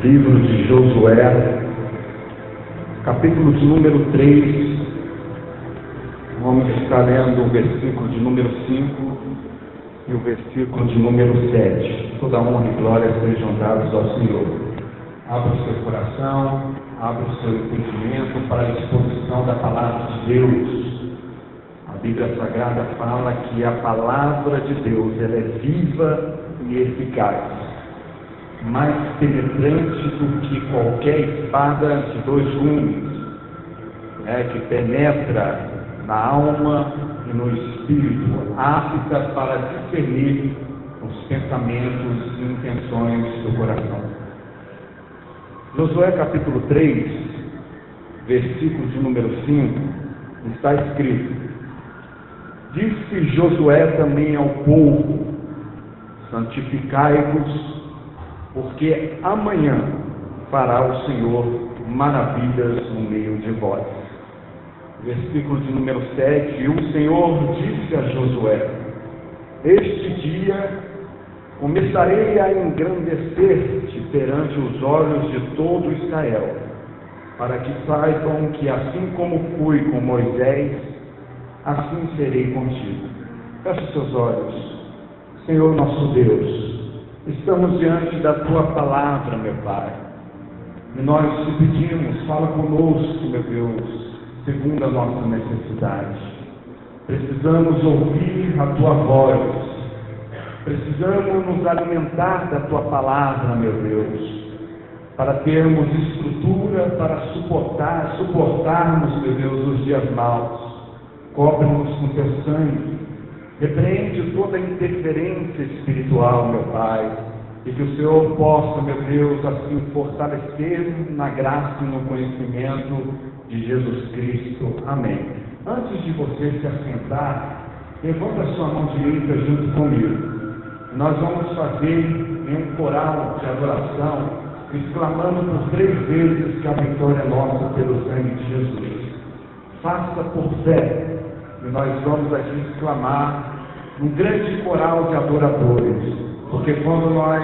Livro de Josué, capítulo de número 3, vamos estar lendo o versículo de número 5 e o versículo de número 7. Toda honra e glória sejam dados ao Senhor. Abra o seu coração, abra o seu entendimento para a exposição da palavra de Deus. A Bíblia Sagrada fala que a palavra de Deus ela é viva e eficaz, mais penetrante do que qualquer espada de dois gumes, que penetra na alma e no espírito, apta para discernir os pensamentos e intenções do coração. Josué capítulo 3, versículo de número 5, está escrito: Disse Josué também ao povo: santificai-vos, porque amanhã fará o Senhor maravilhas no meio de vós. Versículo de número 7, e o Senhor disse a Josué: este dia começarei a engrandecer-te perante os olhos de todo Israel, para que saibam que assim como fui com Moisés, assim serei contigo. Feche seus olhos. Senhor nosso Deus, estamos diante da Tua palavra, meu Pai, e nós te pedimos, fala conosco, meu Deus, segundo a nossa necessidade. Precisamos ouvir a Tua voz, precisamos nos alimentar da Tua palavra, meu Deus, para termos estrutura para suportarmos, meu Deus, os dias maus. Cobre-nos com Teu sangue, repreende toda interferência espiritual, meu Pai, e que o Senhor possa, meu Deus, assim fortalecer na graça e no conhecimento de Jesus Cristo. Amém. Antes de você se assentar, levanta a sua mão direita junto comigo. Nós vamos fazer em um coral de adoração, exclamando por 3 vezes que a vitória é nossa pelo sangue de Jesus. Faça por fé, e nós vamos aqui exclamar um grande coral de adoradores, porque quando nós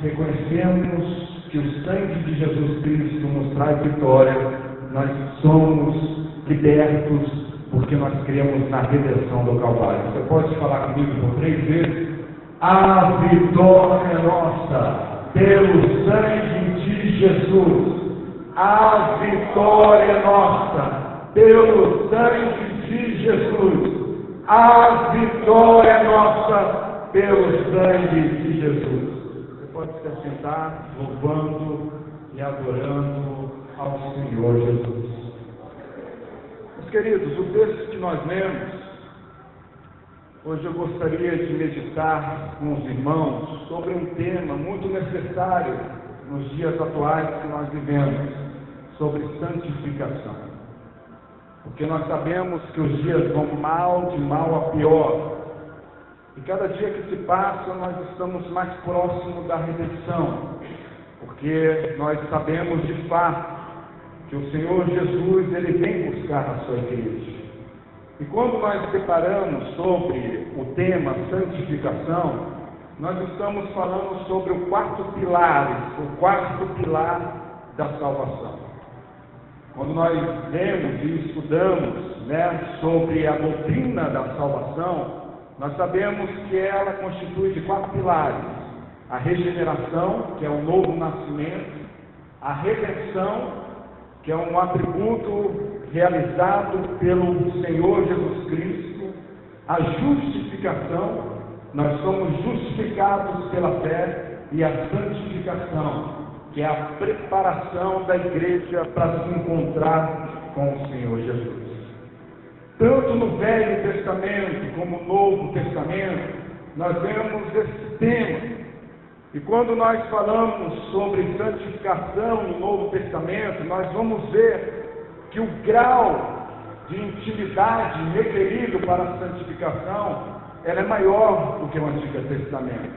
reconhecemos que o sangue de Jesus Cristo nos traz vitória, nós somos libertos, porque nós cremos na redenção do Calvário. Você pode falar comigo por 3 vezes? A vitória é nossa, pelo sangue de Jesus. A vitória é nossa, pelo sangue de Jesus. A vitória é nossa, pelo sangue de Jesus. Você pode se assentar, louvando e adorando ao Senhor Jesus. Meus queridos, o texto que nós lemos, hoje eu gostaria de meditar com os irmãos sobre um tema muito necessário nos dias atuais que nós vivemos, sobre santificação. Porque nós sabemos que os dias vão de mal a pior. E cada dia que se passa, nós estamos mais próximos da redenção. Porque nós sabemos de fato que o Senhor Jesus, Ele vem buscar a sua igreja. E quando nós deparamos sobre o tema santificação, nós estamos falando sobre o quarto pilar da salvação. Quando nós lemos e estudamos sobre a doutrina da salvação, nós sabemos que ela constitui de 4 pilares: a regeneração, que é o novo nascimento; a redenção, que é um atributo realizado pelo Senhor Jesus Cristo; a justificação, nós somos justificados pela fé; e a santificação, que é a preparação da igreja para se encontrar com o Senhor Jesus. Tanto no Velho Testamento como no Novo Testamento, nós vemos esse tema. E quando nós falamos sobre santificação no Novo Testamento, nós vamos ver que o grau de intimidade requerido para a santificação, ela é maior do que o Antigo Testamento.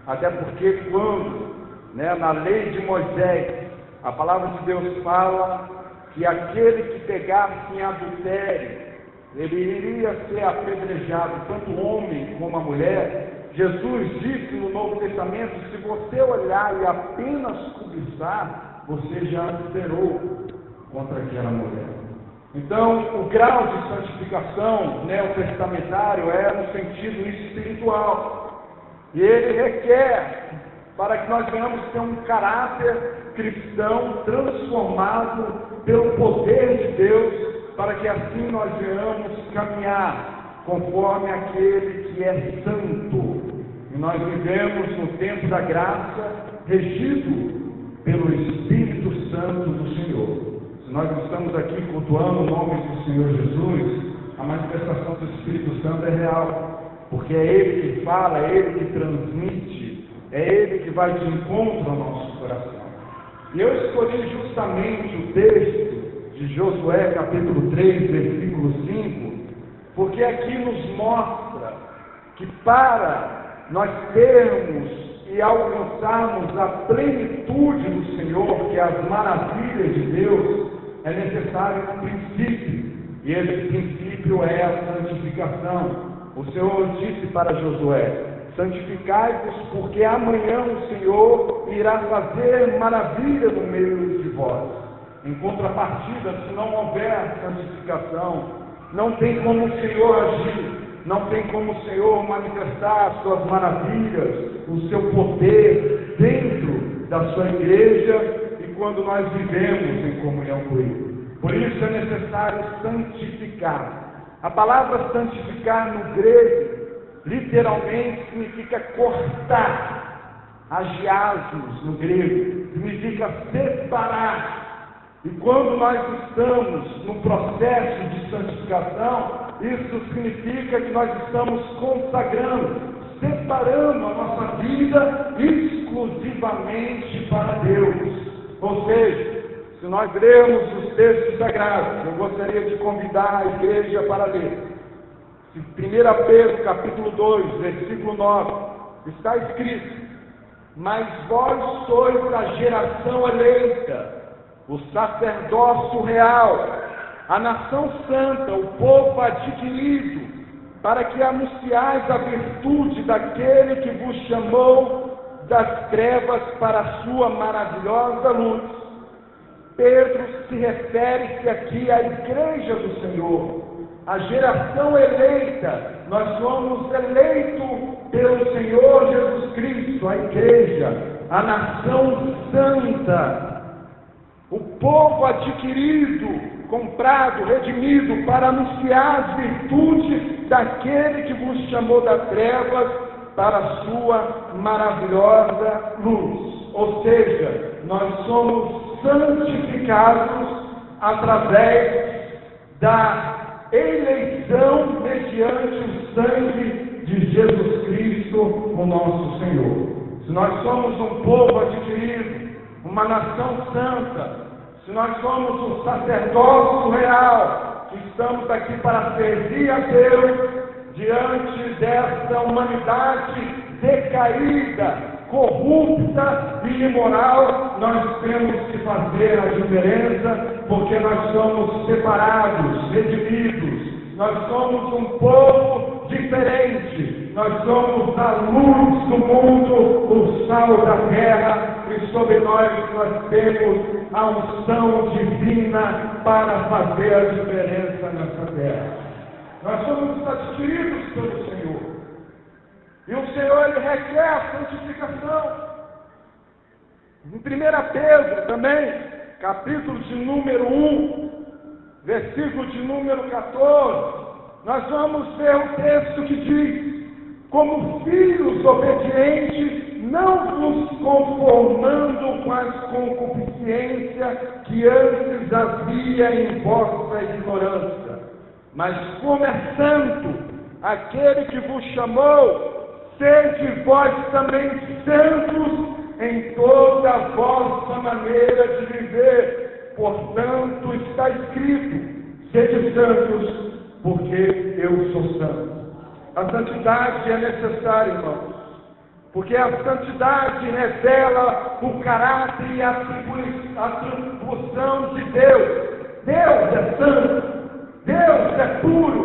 Até porque quando na lei de Moisés, a palavra de Deus fala que aquele que pegasse em adultério, ele iria ser apedrejado, tanto o homem como a mulher, Jesus disse no Novo Testamento: se você olhar e apenas cobiçar, você já zerou contra aquela mulher. Então, o grau de santificação neotestamentário é no sentido espiritual. E ele requer para que nós venhamos ter um caráter cristão transformado pelo poder de Deus, para que assim nós venhamos caminhar conforme aquele que é santo. E nós vivemos no tempo da graça, regido pelo Espírito Santo do Senhor. Se nós estamos aqui cultuando o nome do Senhor Jesus, a manifestação do Espírito Santo é real, porque é Ele que fala, é Ele que transmite, é Ele que vai de encontro ao nosso coração. E eu escolhi justamente o texto de Josué, capítulo 3, versículo 5, porque aqui nos mostra que para nós termos e alcançarmos a plenitude do Senhor, que é as maravilhas de Deus, é necessário um princípio, e esse princípio é a santificação. O Senhor disse para Josué: santificai-vos, porque amanhã o Senhor irá fazer maravilha no meio de vós. Em contrapartida, se não houver santificação, não tem como o Senhor agir, não tem como o Senhor manifestar as suas maravilhas, o seu poder dentro da sua igreja e quando nós vivemos em comunhão com Ele. Por isso é necessário santificar. A palavra santificar no grego literalmente significa cortar, agiasmos no grego, significa separar. E quando nós estamos no processo de santificação, isso significa que nós estamos consagrando, separando a nossa vida exclusivamente para Deus. Ou seja, se nós lermos os textos sagrados, eu gostaria de convidar a igreja para ler. 1 Pedro, capítulo 2, versículo 9, está escrito: mas vós sois a geração eleita, o sacerdócio real, a nação santa, o povo adquirido, para que anunciais a virtude daquele que vos chamou das trevas para a sua maravilhosa luz. Pedro se refere-se aqui à igreja do Senhor, a geração eleita. Nós somos eleitos pelo Senhor Jesus Cristo, a igreja, a nação santa, o povo adquirido, comprado, redimido, para anunciar as virtudes daquele que vos chamou das trevas para a sua maravilhosa luz. Ou seja, nós somos santificados através da eleição mediante o sangue de Jesus Cristo, o nosso Senhor. Se nós somos um povo adquirido, uma nação santa, se nós somos um sacerdócio real, que estamos aqui para servir a Deus diante dessa humanidade decaída, corrupta e imoral, nós temos que fazer a diferença, porque nós somos separados, redimidos, nós somos um povo diferente, nós somos a luz do mundo, o sal da terra, e sobre nós temos a unção divina para fazer a diferença nessa terra. Nós somos adquiridos pelo Senhor, e o Senhor, Ele requer a santificação. Em 1 Pedro também, capítulo de número 1, versículo de número 14, nós vamos ver um texto que diz: como filhos obedientes, não vos conformando com as concupiscências que antes havia em vossa ignorância, mas como é santo aquele que vos chamou, sede vós também santos em toda a vossa maneira de viver. Portanto, está escrito: sede santos, porque eu sou santo. A santidade é necessária, irmãos, porque a santidade revela o caráter e a atribuição de Deus. Deus é santo, Deus é puro,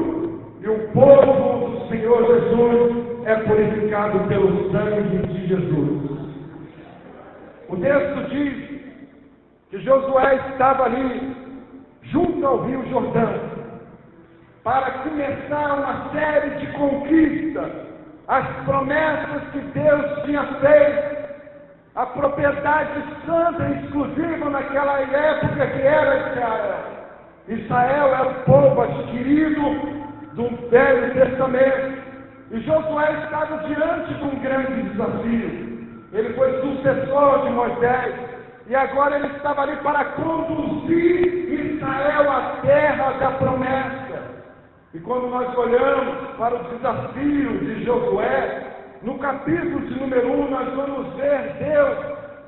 e o povo do Senhor Jesus é purificado pelo sangue de Jesus. O texto diz que Josué estava ali, junto ao Rio Jordão, para começar uma série de conquistas, as promessas que Deus tinha feito, a propriedade santa e exclusiva naquela época que era Israel. Israel era o povo adquirido do Velho Testamento, e Josué estava diante de um grande desafio. Ele foi sucessor de Moisés, e agora ele estava ali para conduzir Israel à terra da promessa. E quando nós olhamos para o desafio de Josué, no capítulo de número 1, nós vamos ver Deus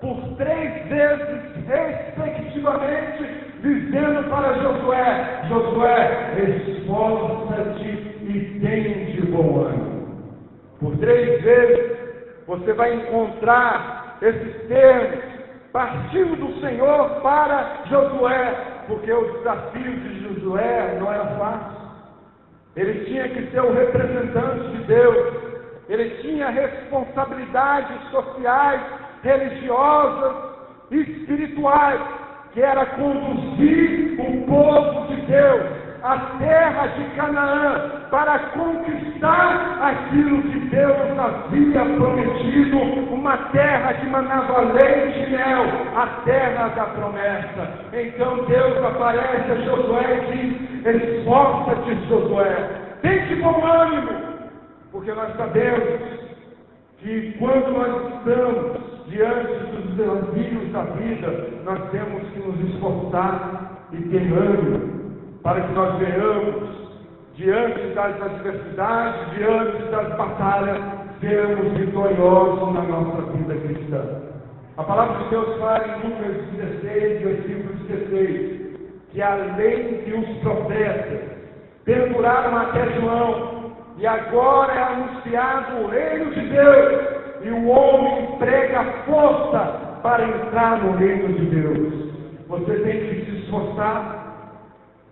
por 3 vezes, respectivamente, dizendo para Josué: Josué, esforça-te e tem de bom ânimo. Por 3 vezes você vai encontrar esses termos partindo do Senhor para Josué, porque o desafio de Josué não era fácil. Ele tinha que ser o representante de Deus, ele tinha responsabilidades sociais, religiosas e espirituais, que era conduzir o povo de Deus à terra de Canaã, para conquistar aquilo que Deus havia prometido, uma terra que manava leite e mel, a terra da promessa. Então Deus aparece a Josué e diz: esforça-te, Josué, tem de bom ânimo, porque nós sabemos que quando nós estamos diante dos desafios da vida, nós temos que nos esforçar e ter ânimo, para que nós venhamos, diante das adversidades, diante das batalhas, sermos vitoriosos na nossa vida cristã. A palavra de Deus fala em Lucas 16, versículo 16, que além de os profetas perduraram até João, e agora é anunciado o reino de Deus, e o homem prega força para entrar no reino de Deus. Você tem que se esforçar,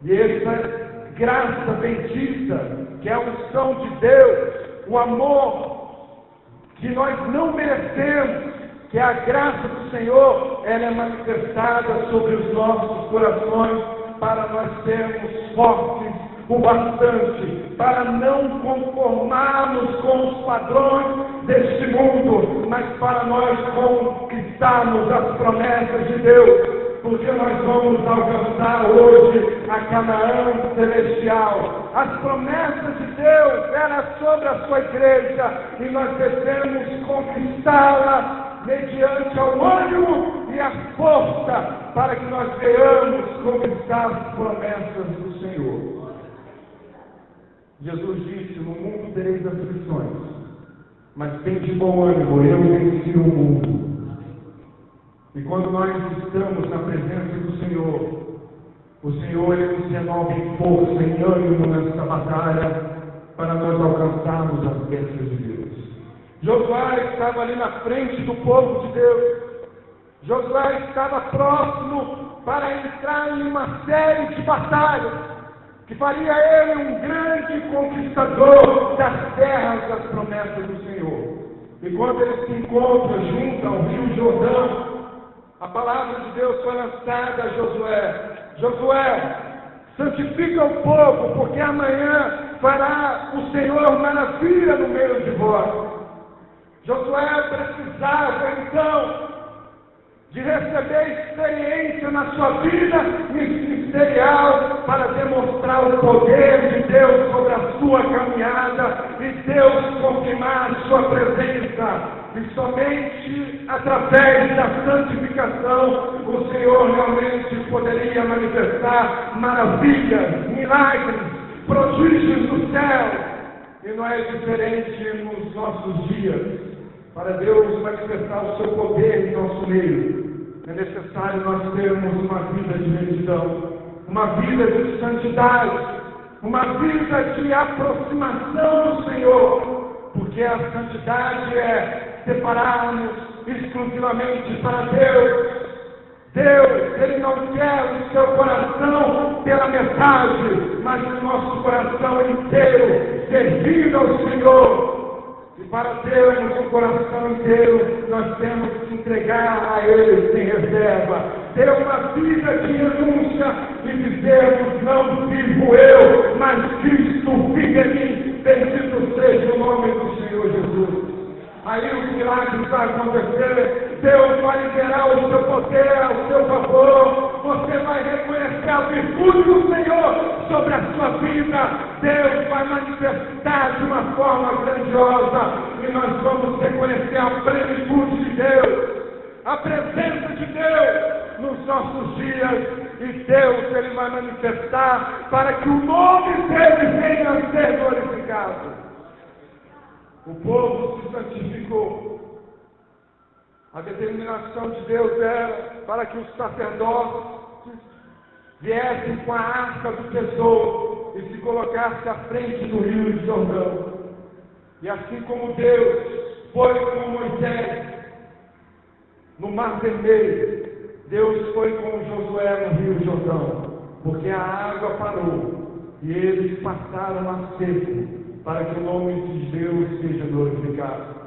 e essa graça bendita, que é a unção de Deus, o amor que nós não merecemos, que é a graça do Senhor, ela é manifestada sobre os nossos corações, para nós sermos fortes o bastante, para não conformarmos com os padrões deste mundo, mas para nós conquistarmos as promessas de Deus, porque nós vamos alcançar hoje a Canaã celestial. As promessas de Deus eram sobre a sua igreja, e nós devemos conquistá-la mediante o ânimo e a força, para que nós venhamos conquistar as promessas do Senhor. Jesus disse: no mundo tereis aflições, mas tem de bom ânimo, eu venci o mundo. E quando nós estamos na presença do Senhor ele nos renova em força, em ânimo nessa batalha, para nós alcançarmos as bênçãos de Deus. Josué estava ali na frente do povo de Deus. Josué estava próximo para entrar em uma série de batalhas, que faria ele um grande conquistador das terras das promessas do Senhor. E quando ele se encontra junto ao Rio Jordão, a palavra de Deus foi lançada a Josué: Josué, santifica o povo, porque amanhã fará o Senhor maravilha no meio de vós. Josué precisava então de receber experiência na sua vida ministerial, para demonstrar o poder de Deus sobre a sua caminhada, e Deus confirmar a sua presença. E somente através da santificação o Senhor realmente poderia manifestar maravilhas, milagres, prodígios do céu. E não é diferente nos nossos dias. Para Deus manifestar o seu poder em nosso meio, é necessário nós termos uma vida de retidão, uma vida de santidade, uma vida de aproximação do Senhor, porque a santidade é separarmos exclusivamente para Deus. Deus, Ele não quer o seu coração pela metade, mas o nosso coração inteiro, servindo ao Senhor. E para termos um coração inteiro, nós temos que entregar a Ele sem reserva. Ter uma vida de renúncia e dizermos: não vivo eu, mas Cristo vive em mim. Bendito seja o nome do Senhor Jesus. Aí o milagre vai acontecer. Deus vai liberar o seu poder ao seu favor. Você vai reconhecer a virtude do Senhor sobre a sua vida. Deus vai manifestar de uma forma grandiosa. E nós vamos reconhecer a plenitude de Deus, a presença de Deus nos nossos dias. E Deus, Ele vai manifestar para que o nome dEle venha a ser glorificado. O povo se santificou. A determinação de Deus era para que os sacerdotes viessem com a arca do tesouro e se colocassem à frente do rio Jordão. E assim como Deus foi com Moisés no Mar Vermelho, Deus foi com Josué no rio Jordão, porque a água parou e eles passaram a seco, para que o nome de Deus seja glorificado.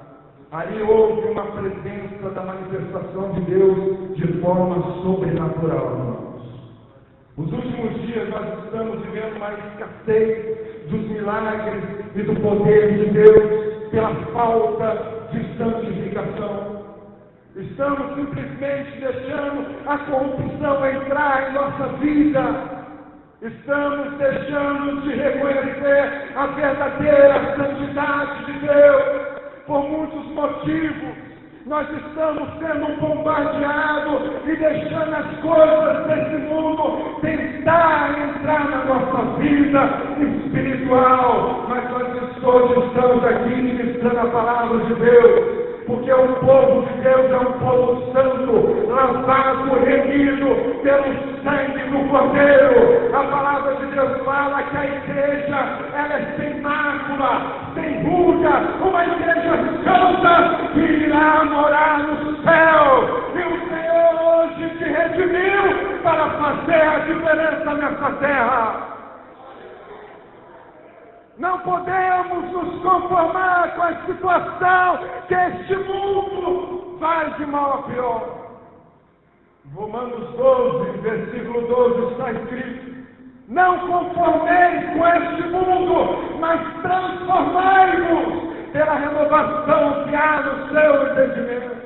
Ali houve uma presença da manifestação de Deus de forma sobrenatural, irmãos. Os últimos dias nós estamos vivendo uma escassez dos milagres e do poder de Deus pela falta de santificação. Estamos simplesmente deixando a corrupção entrar em nossa vida. Estamos deixando de reconhecer a verdadeira santidade de Deus. Por muitos motivos, nós estamos sendo bombardeados e deixando as coisas desse mundo tentar entrar na nossa vida espiritual. Mas nós todos estamos aqui ministrando a palavra de Deus, porque o povo de Deus é um povo santo, lavado, remido pelo sangue do Cordeiro. A palavra de Deus fala que a igreja, ela é sem mácula, sem ruga, uma igreja santa que irá morar no céu. E o Senhor hoje te redimiu para fazer a diferença nessa terra. Não podemos nos conformar com a situação que este mundo vai de mal a pior. Romanos 12, versículo 12 está escrito: não conformeis com este mundo, mas transformai-vos pela renovação que há no seu entendimento.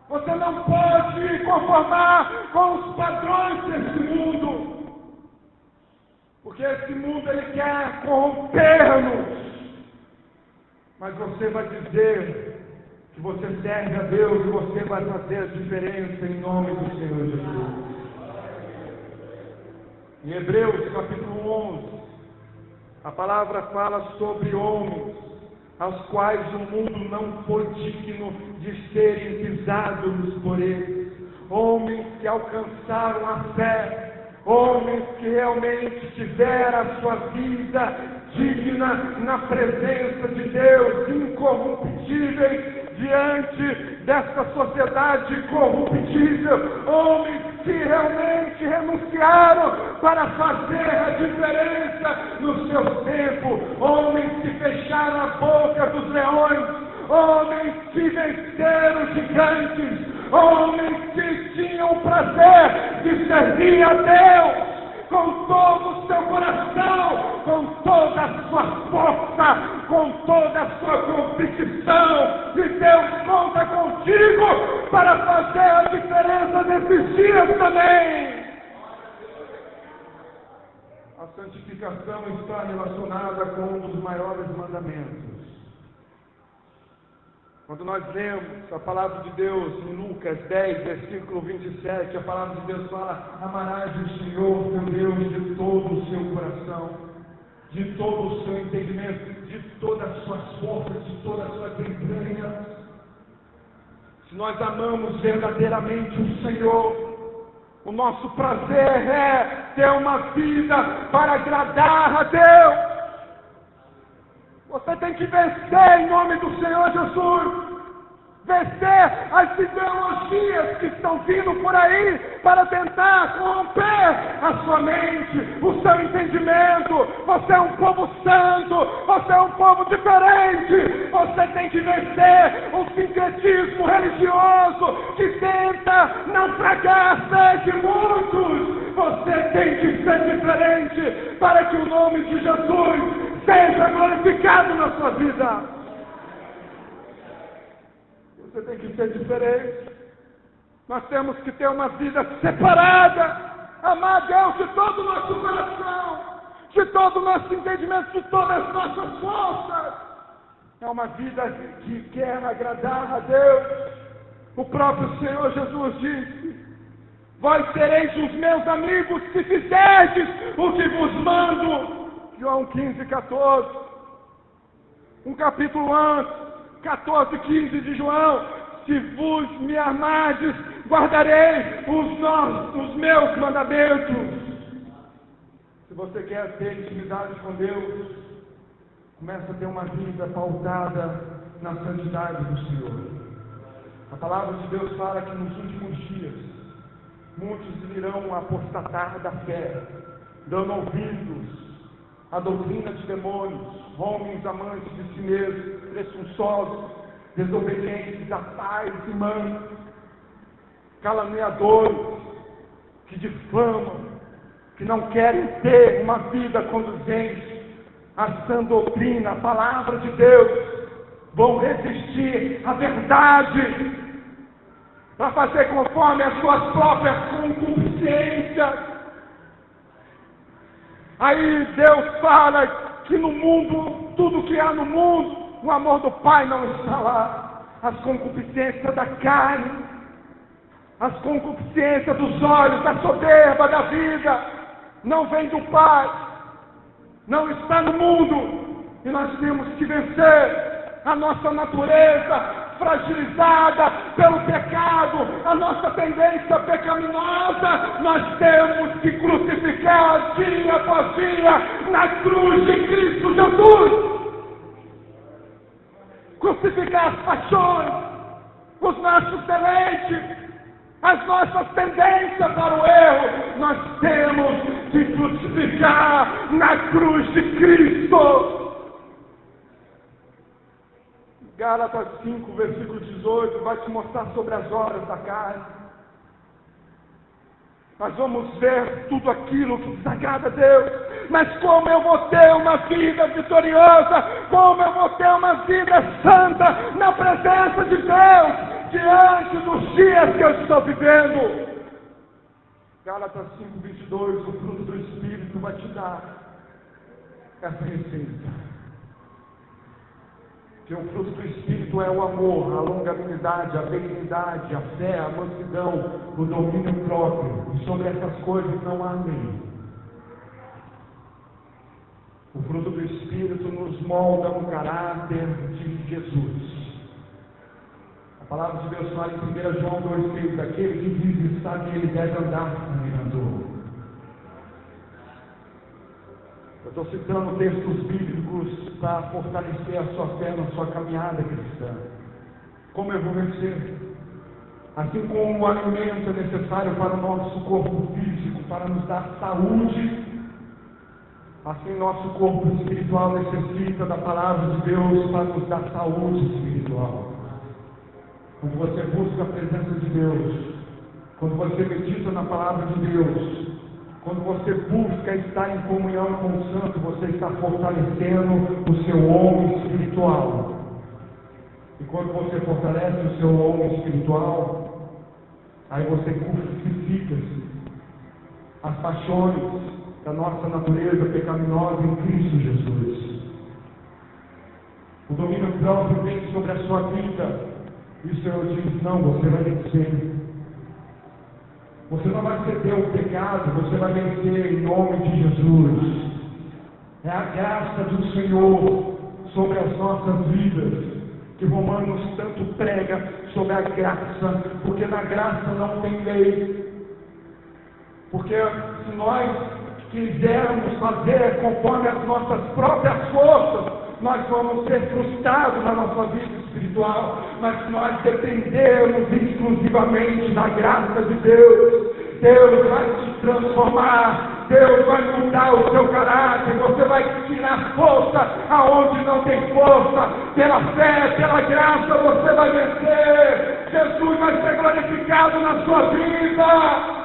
Você não pode conformar com os padrões deste mundo, porque esse mundo ele quer corromper-nos. Mas você vai dizer que você serve a Deus e você vai fazer a diferença em nome do Senhor Jesus. Em Hebreus capítulo 11, a palavra fala sobre homens aos quais o mundo não foi digno de serem pisados por eles. Homens que alcançaram a fé, homens que realmente tiveram a sua vida digna na presença de Deus, incorruptíveis diante desta sociedade corruptível, homens que realmente renunciaram para fazer a diferença no seu tempo, homens que fecharam a boca dos leões, homens que venceram gigantes, homens que tinham o prazer de servir a Deus com todo o seu coração, com toda a sua força, com toda a sua convicção. E Deus conta contigo para fazer a diferença nesses dias também. A santificação está relacionada com um dos maiores mandamentos. Quando nós lemos a palavra de Deus em Lucas 10, versículo 27, a palavra de Deus fala: amarás o Senhor teu Deus de todo o seu coração, de todo o seu entendimento, de todas as suas forças, de todas as suas entranhas. Se nós amamos verdadeiramente o Senhor, o nosso prazer é ter uma vida para agradar a Deus. Você tem que vencer em nome do Senhor Jesus. Vencer as ideologias filosofias que estão vindo por aí para tentar corromper a sua mente, o seu entendimento. Você é um povo santo, você é um povo diferente. Você tem que vencer o sincretismo religioso que tenta naufragar a fé de muitos. Você tem que ser diferente para que o nome de Jesus seja glorificado na sua vida. Você tem que ser diferente. Nós temos que ter uma vida separada, amar Deus de todo o nosso coração, de todo o nosso entendimento, de todas as nossas forças. É uma vida que quer agradar a Deus. O próprio Senhor Jesus disse: vós sereis os meus amigos se fizerdes o que vos mando. João 15:14. Um capítulo antes, 14:15 de João: se vos me amardes, guardarei os meus mandamentos. Se você quer ter intimidade com Deus, começa a ter uma vida pautada na santidade do Senhor. A palavra de Deus fala que nos últimos dias muitos irão apostatar da fé, dando ouvidos à doutrina de demônios, homens amantes de si mesmos, presunçosos, desobedientes a pais e mães, caluniadores, que difamam, que não querem ter uma vida conduzente à sã doutrina, a palavra de Deus. Vão resistir à verdade para fazer conforme as suas próprias concupiscências. Aí Deus fala que no mundo, tudo que há no mundo, o amor do Pai não está lá. As concupiscências da carne, as concupiscências dos olhos, da soberba da vida, não vem do Pai, não está no mundo. E nós temos que vencer a nossa natureza fragilizada pelo pecado, a nossa tendência pecaminosa. Nós temos que crucificar dia após dia na cruz de Cristo Jesus. Crucificar as paixões, os nossos deleites, as nossas tendências para o erro. Nós temos que crucificar na cruz de Cristo. Gálatas 5, versículo 18, vai te mostrar sobre as obras da carne. Nós vamos ver tudo aquilo que desagrada a Deus. Mas como eu vou ter uma vida vitoriosa, como eu vou ter uma vida santa na presença de Deus, diante dos dias que eu estou vivendo? Gálatas 5, 22, o fruto do Espírito vai te dar essa receita. Que o fruto do Espírito é o amor, a longanimidade, a benignidade, a fé, a mansidão, o domínio próprio. E sobre essas coisas não há lei. O fruto do Espírito nos molda no caráter de Jesus. A palavra de Deus fala em 1 João 2,6: aquele que vive está nele deve andar como ele andou. Eu estou citando textos bíblicos para fortalecer a sua fé na sua caminhada cristã. Como eu vou vencer? Assim como o alimento é necessário para o nosso corpo físico, para nos dar saúde, assim nosso corpo espiritual necessita da palavra de Deus para nos dar saúde espiritual. Quando você busca a presença de Deus, quando você medita na palavra de Deus, quando você busca estar em comunhão com o Santo, você está fortalecendo o seu homem espiritual. E quando você fortalece o seu homem espiritual, aí você crucifica-se as paixões da nossa natureza pecaminosa em Cristo Jesus. O domínio próprio vem sobre a sua vida. E o Senhor diz: não, você vai vencer. Você não vai ceder ao pecado, você vai vencer em nome de Jesus. É a graça do Senhor sobre as nossas vidas, que Romanos tanto prega sobre a graça, porque na graça não tem lei. Porque se nós quisermos fazer conforme as nossas próprias forças, nós vamos ser frustrados na nossa vida espiritual. espiritual, mas nós dependemos exclusivamente da graça de Deus. Deus vai te transformar, Deus vai mudar o seu caráter, você vai tirar força aonde não tem força, pela fé, pela graça você vai vencer, Jesus vai ser glorificado na sua vida.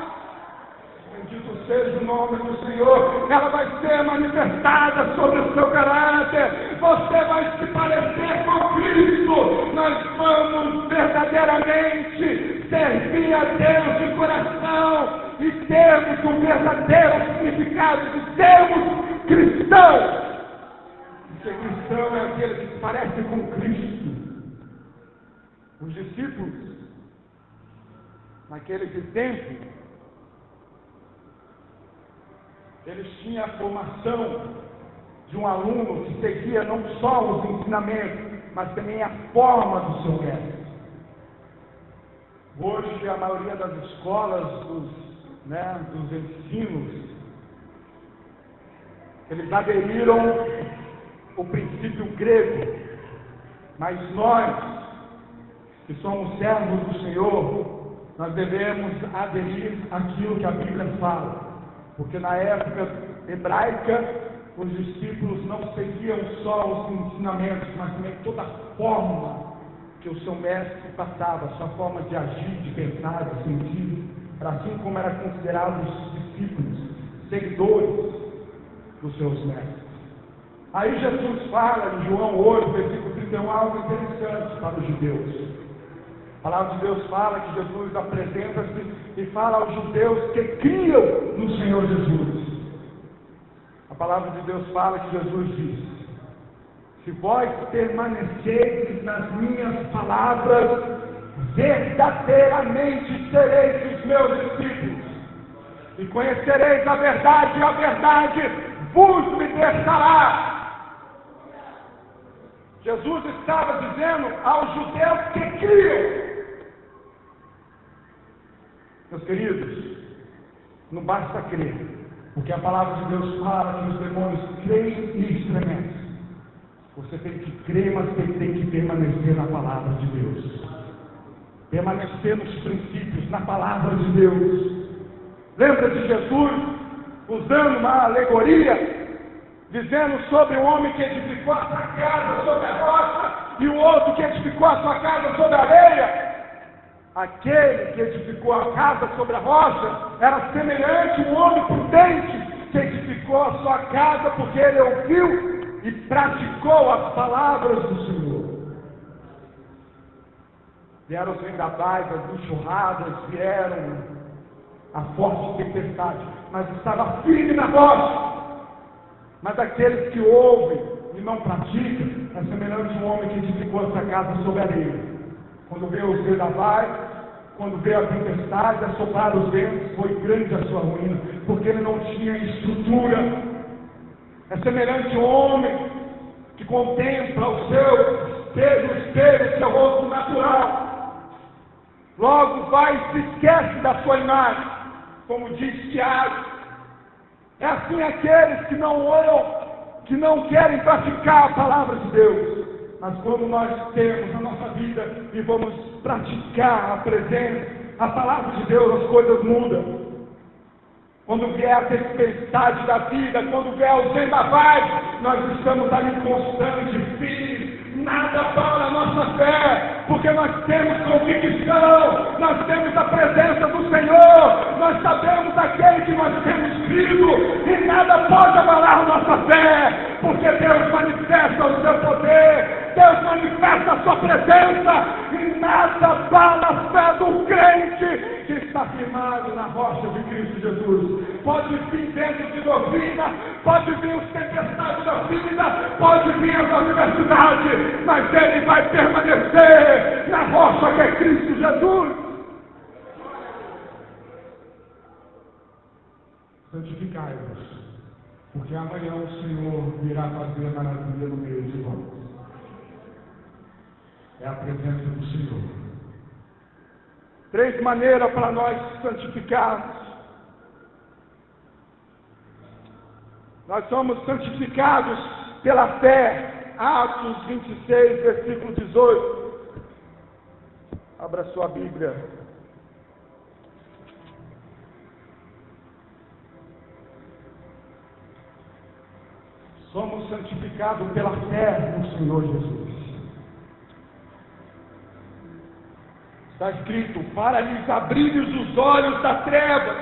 Bendito seja o nome do Senhor, ela vai ser manifestada sobre o seu caráter, você vai se parecer com Cristo, nós vamos verdadeiramente servir a Deus de coração e termos um verdadeiro significado de sermos cristãos. Ser cristão é aquele que se parece com Cristo. Os discípulos, naquele tempo, eles tinham a formação de um aluno que seguia não só os ensinamentos, mas também a forma do seu mestre. Hoje, a maioria das escolas, dos ensinos, eles aderiram o princípio grego, mas nós, que somos servos do Senhor, nós devemos aderir àquilo que a Bíblia fala. Porque na época hebraica, os discípulos não seguiam só os ensinamentos, mas também toda a forma que o seu mestre passava, a sua forma de agir, de pensar, de sentir, assim como eram considerados os discípulos, seguidores dos seus mestres. Aí Jesus fala em João 8, versículo 31, algo interessante para os judeus. A palavra de Deus fala que Jesus apresenta-se e fala aos judeus que criam no Senhor Jesus. A palavra de Deus fala que Jesus diz: se vós permanecerdes nas minhas palavras, verdadeiramente sereis os meus discípulos, e conhecereis a verdade, e a verdade vos libertará. Jesus estava dizendo aos judeus que criam. Meus queridos, não basta crer, porque a palavra de Deus fala que os demônios creem e estremecem. Você tem que crer, mas tem que permanecer na palavra de Deus, permanecer nos princípios, na palavra de Deus. Lembra de Jesus usando uma alegoria, dizendo sobre o homem que edificou a sua casa sobre a rocha e o outro que edificou a sua casa sobre a areia? Aquele que edificou a casa sobre a rocha era semelhante a um homem prudente que edificou a sua casa porque ele ouviu e praticou as palavras do Senhor. Vieram os vendavais, as enxurradas, vieram a forte tempestade, mas estava firme na rocha. Mas aqueles que ouvem e não praticam é semelhante a um homem que edificou essa casa sobre a areia. Quando veio os vendavais, quando veio a tempestade, a soprar os ventos, foi grande a sua ruína, porque ele não tinha estrutura. É semelhante a um homem que contempla o espelho, seu rosto natural. Logo vai e se esquece da sua imagem, como diz Tiago. É assim aqueles que não olham, que não querem praticar a palavra de Deus. Mas quando nós temos a nossa vida e vamos praticar a presença, a palavra de Deus, as coisas mudam. Quando vier a tempestade da vida, quando vier os vendavais, nós estamos ali constantes, firmes, nada abala a nossa fé, porque nós temos convicção, nós temos a presença do Senhor, nós sabemos aquele que nós temos crido, e nada pode abalar a nossa fé, porque Deus manifesta o seu poder, Deus manifesta a sua presença, e nada abala a fé do crente que está firmado na rocha de Cristo Jesus. Pode vir dentro de doutrina, pode vir os tempestades da vida, pode vir as adversidades, mas ele vai permanecer na rocha que é Cristo Jesus. Santificai-vos, porque amanhã o Senhor virá fazer maravilha no meio de vós. É a presença do Senhor. 3 maneiras para nós santificarmos. Nós somos santificados pela fé. Atos 26, versículo 18. Abra sua Bíblia. Somos santificados pela fé no Senhor Jesus. Está escrito: para lhes abrires os olhos da treva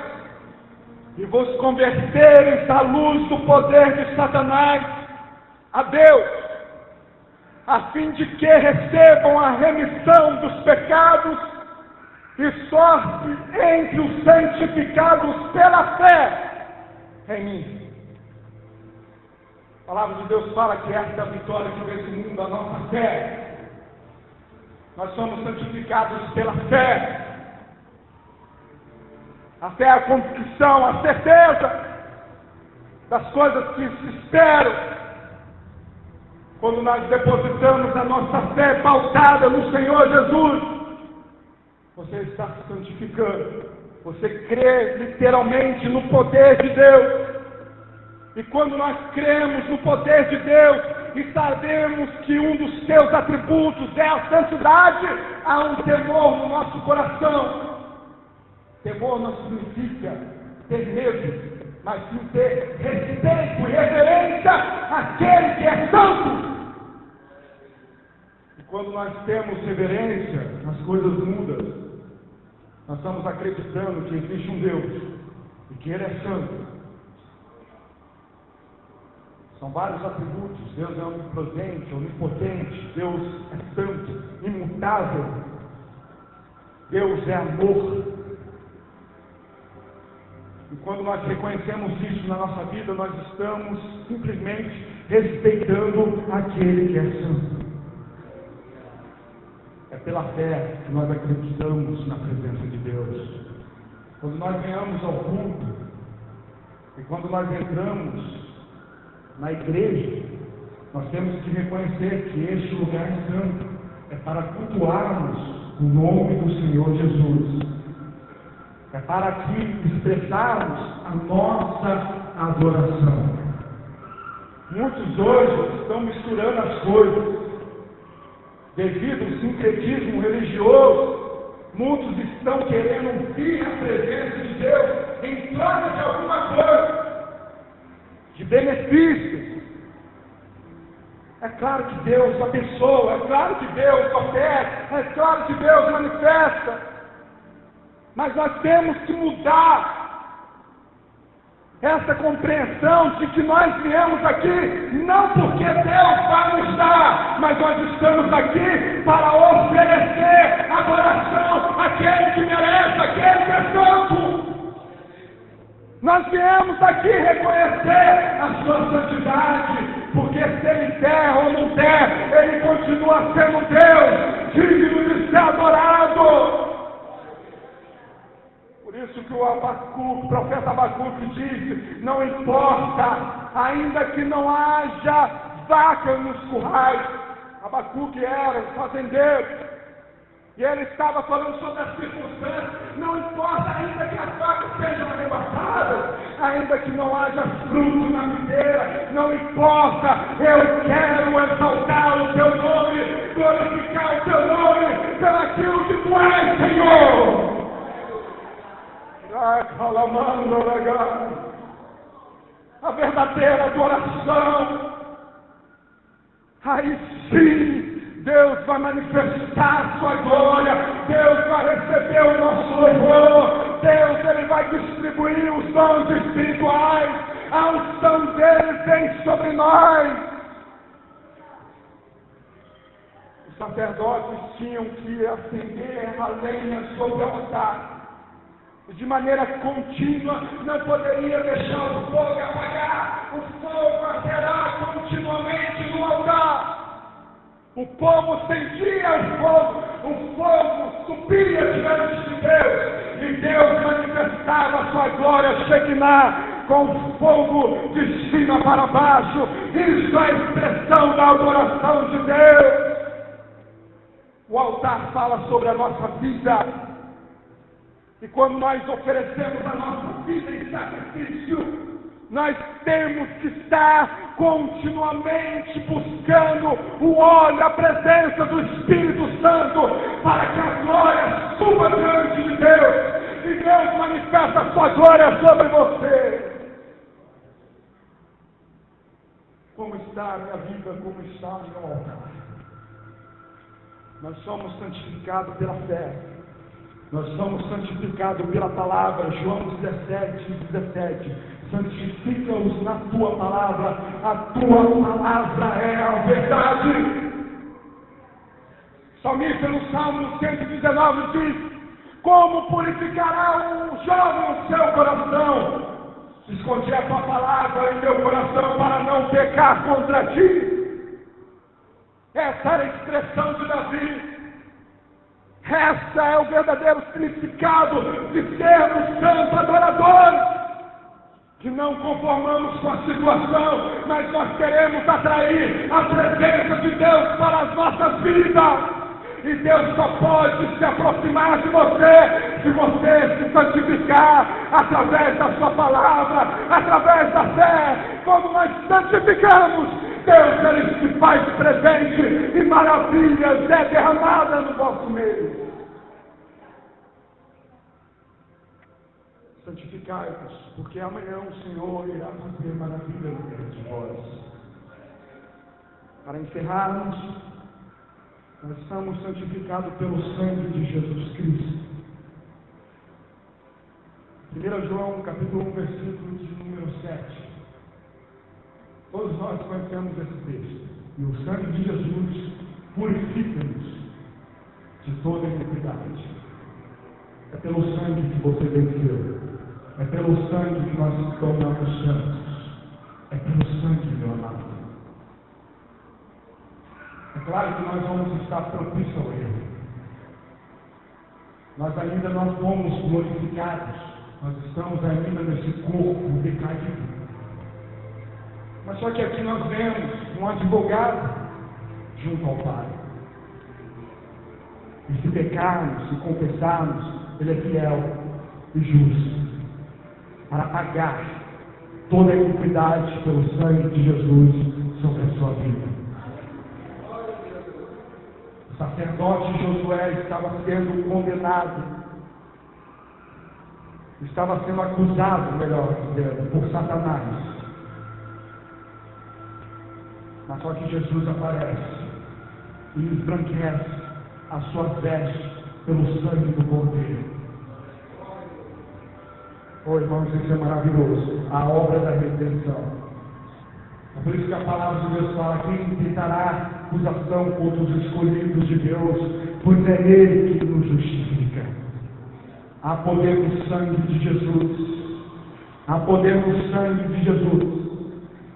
e vos converteres à luz do poder de Satanás, a Deus, a fim de que recebam a remissão dos pecados e sorte entre os santificados pela fé em mim. A palavra de Deus fala que esta é a vitória que vence o mundo, a nossa fé. Nós somos santificados pela fé. A fé é a convicção, a certeza das coisas que se esperam. Quando nós depositamos a nossa fé pautada no Senhor Jesus, você está se santificando. Você crê literalmente no poder de Deus. E quando nós cremos no poder de Deus e sabemos que um dos seus atributos é a santidade, há um temor no nosso coração. Temor não significa ter medo, mas sim ter respeito e reverência àquele que é santo. E quando nós temos reverência, as coisas mudam. Nós estamos acreditando que existe um Deus e que Ele é santo. São vários atributos. Deus é onipresente, onipotente. Deus é santo, imutável. Deus é amor. E quando nós reconhecemos isso na nossa vida, nós estamos simplesmente respeitando aquele que é santo. É pela fé que nós acreditamos na presença de Deus. Quando nós ganhamos ao culto, e quando nós entramos na igreja, nós temos que reconhecer que este lugar é santo, é para cultuarmos o nome do Senhor Jesus, é para aqui expressarmos a nossa adoração. Muitos hoje estão misturando as coisas, devido ao sincretismo religioso. Muitos estão querendo vir à presença de Deus em troca de alguma coisa, de benefícios. É claro que Deus abençoa, é claro que Deus oferece, é claro que Deus manifesta, mas nós temos que mudar essa compreensão de que nós viemos aqui não porque Deus vai nos dar, mas nós estamos aqui para oferecer adoração àquele que merece, àquele que é santo. Nós viemos aqui reconhecer a sua santidade, porque se Ele der ou não der, Ele continua sendo Deus, digno de ser adorado. Por isso que o profeta Abacuque disse: não importa, ainda que não haja vaca nos currais. Abacuque era um fazendeiro. E ele estava falando sobre as circunstâncias. Não importa, ainda que as vacas sejam arrebatadas, ainda que não haja fruto na videira, não importa, eu quero exaltar o teu nome, glorificar o teu nome, pelaquilo que tu és, Senhor. A verdadeira adoração, aí sim Deus vai manifestar a sua glória, Deus vai receber o nosso louvor, Deus Ele vai distribuir os dons espirituais, a unção dele vem sobre nós. Os sacerdotes tinham que acender a lenha sobre o altar, e de maneira contínua, não poderia deixar o fogo apagar, o fogo arderá continuamente no altar. O povo sentia o fogo subia diante de Deus, e Deus manifestava a sua glória Shekinah, com fogo de cima para baixo. Isso é a expressão da adoração de Deus. O altar fala sobre a nossa vida, e quando nós oferecemos a nossa vida em sacrifício, Nós temos que estar continuamente buscando o óleo, a presença do Espírito Santo, para que a glória suba diante de Deus, e Deus manifesta a sua glória sobre você. Como está a minha vida, como está o meu altar? Nós somos santificados pela fé. Nós somos santificados pela palavra. João 17:17. Santifica-os na tua palavra. A tua palavra é a verdade. O salmista no Salmo 119 diz: como purificará um jovem o seu coração? Escondi a tua palavra em meu coração para não pecar contra ti. Essa era a expressão de Davi. Essa é o verdadeiro significado de sermos santos adoradores. Que não conformamos com a situação, mas nós queremos atrair a presença de Deus para as nossas vidas. E Deus só pode se aproximar de você se você se santificar através da sua palavra, através da fé. Quando nós santificamos, Deus ele se faz presente e maravilhas é derramada no vosso meio. Santificai-vos, porque amanhã o Senhor irá fazer maravilhas no meio de vós. Para encerrarmos, nós estamos santificados pelo sangue de Jesus Cristo. 1 João, capítulo 1, versículo de número 7. Todos nós conhecemos esse texto. E o sangue de Jesus purifica-nos de toda iniquidade. É pelo sangue que você venceu. É pelo sangue que nós nos tornamos santos. É pelo sangue, meu amado. É claro que nós vamos estar propícios ao erro. Nós ainda não fomos glorificados. Nós estamos ainda nesse corpo decaído. Mas só que aqui nós vemos um advogado junto ao Pai. E se pecarmos, se confessarmos, Ele é fiel e justo para pagar toda a iniquidade pelo sangue de Jesus sobre a sua vida. O sacerdote Josué estava sendo condenado, estava sendo acusado, melhor dizendo, por Satanás. Mas só que Jesus aparece e embranquece as suas vestes pelo sangue do Cordeiro. Oh, irmãos, isso é maravilhoso, a obra da redenção. É por isso que a palavra de Deus fala: quem tentará acusação contra os escolhidos de Deus, pois é Ele que nos justifica. Há poder no sangue de Jesus. Há poder no sangue de Jesus.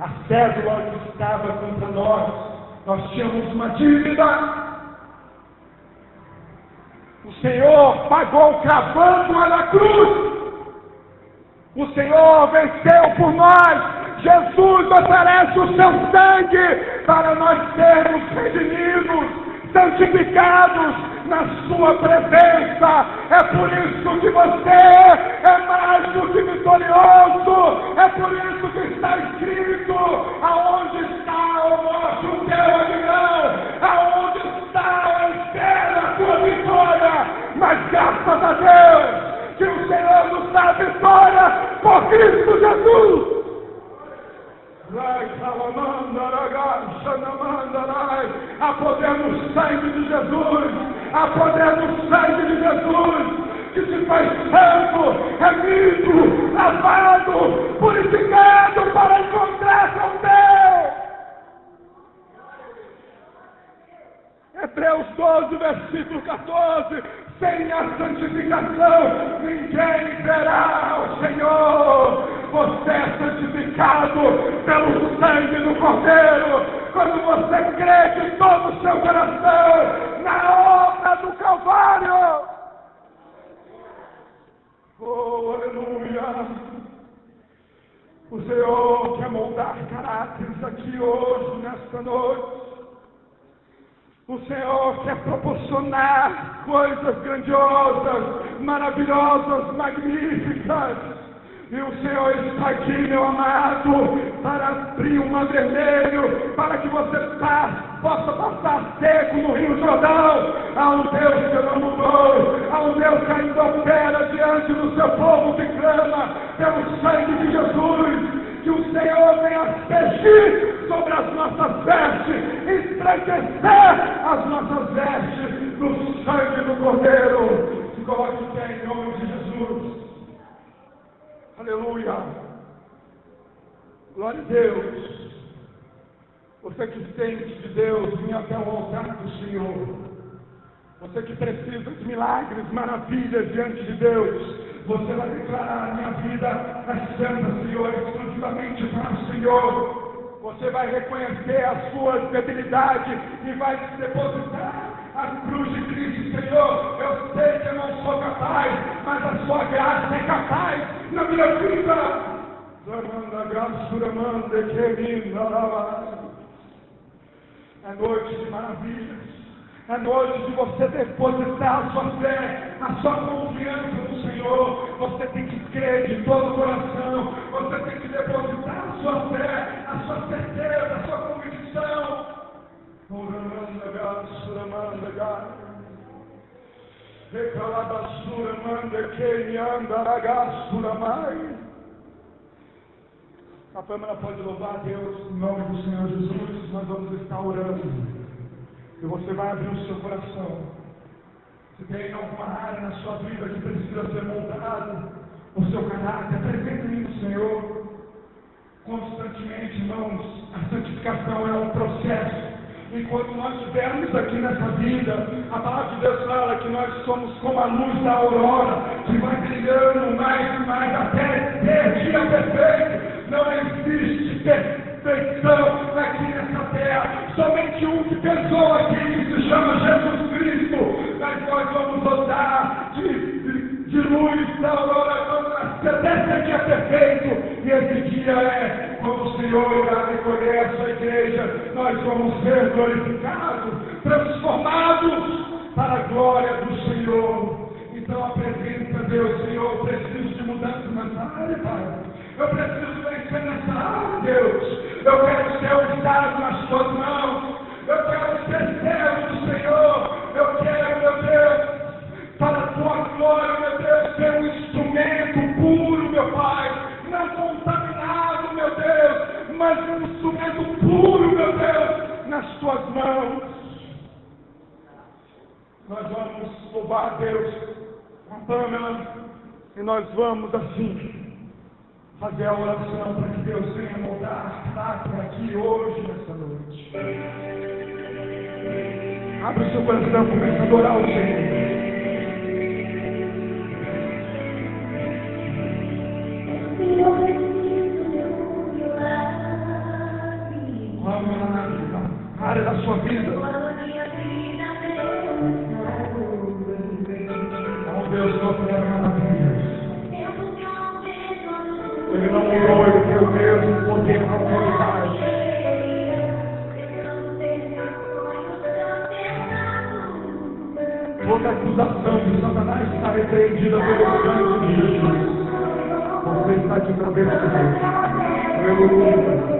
A cédula que estava contra nós tínhamos uma dívida. O Senhor pagou cravando-a na cruz. O Senhor venceu por nós. Jesus oferece o seu sangue para nós sermos redimidos, santificados na sua presença. É por isso que você é mais do que vitorioso. É por isso que está escrito: aonde está, ó morte, o teu aguilhão? Aonde está a espera da tua vitória? Mas graças a Deus que o Senhor nos dá a vitória por Cristo Jesus. Há poder no sangue de Jesus. Há poder no sangue de Jesus, que se faz santo, remido, lavado, purificado para encontrar com Deus. Hebreus 12, versículo 14: sem a santificação ninguém verá o Senhor. Você é santificado pelo sangue do Cordeiro, quando você crê de todo o seu coração na obra do Calvário. Oh, aleluia! O Senhor quer moldar caráteres aqui hoje, nesta noite. O Senhor quer proporcionar coisas grandiosas, maravilhosas, magníficas. E o Senhor está aqui, meu amado, para abrir um mar vermelho, para que você possa passar seco no Rio Jordão. Há um Deus que não mudou, há um Deus que ainda opera diante do seu povo que clama pelo sangue de Jesus. Que o Senhor venha aspergir sobre as nossas vestes, embranquecer as nossas vestes no sangue do Cordeiro. Se coloque em pé em nome de Jesus. Aleluia. Glória a Deus. Você que sente de Deus, vem até o altar do Senhor. Você que precisa de milagres, maravilhas diante de Deus, você vai declarar: minha vida é santa, Senhor, exclusivamente para o Senhor. Você vai reconhecer as suas debilidades e vai se depositar a cruz de Cristo. Senhor, eu sei que eu não sou capaz, mas a sua graça é capaz na minha vida. É noite de maravilhas. É noite de você depositar a sua fé, a sua confiança no Senhor. Você tem que crer de todo o coração. Você tem que depositar a sua fé, a sua certeza, a sua convicção. A Pâmela pode louvar a Deus em nome do Senhor Jesus. Nós vamos estar orando. E você vai abrir o seu coração. Se tem alguma área na sua vida que precisa ser moldada, o seu caráter, apresente no Senhor. Constantemente, irmãos, a santificação é um processo. Enquanto nós estivermos aqui nessa vida, a palavra de Deus fala que nós somos como a luz da aurora, que vai brilhando mais e mais até ter dia perfeito. Não existe perfeição aqui nessa terra. Somente um que pesou aqui, que se chama Jesus Cristo. Mas nós vamos rodar de luz da aurora quando até dia perfeito. E esse dia é quando o Senhor irá recolher a sua igreja. Nós vamos ser glorificados, transformados para a glória do Senhor. Então apresenta a Deus: Senhor, eu preciso de mudança nessa área, Pai. Eu preciso vencer nessa área, Deus. Eu quero ser usado nas tuas mãos. Eu quero ser servo do Senhor. Eu quero, meu Deus, para a tua glória, meu Deus, ser um instrumento puro, meu Pai. Não contaminado, meu Deus, mas um instrumento puro, meu Deus, nas tuas mãos. Nós vamos louvar a Deus com a Pâmela e nós vamos assim fazer a oração para que Deus venha moldar caráter aqui hoje, nessa noite. Abre o seu coração, começa a adorar o Senhor. A área da sua vida. Oh Deus, não quero maravilhas. Ele não mudou, ele tem o mesmo poder na autoridade. Toda acusação de Satanás está repreendida pelo sangue de Jesus. Você está de cabeça de Deus. Aleluia.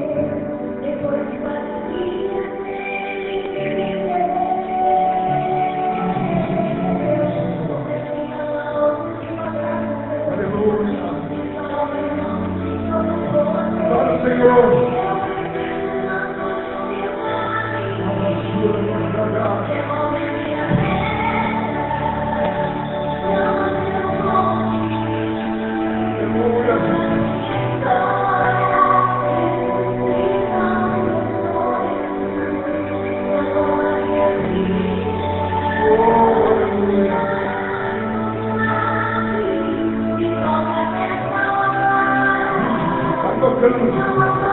Tocando.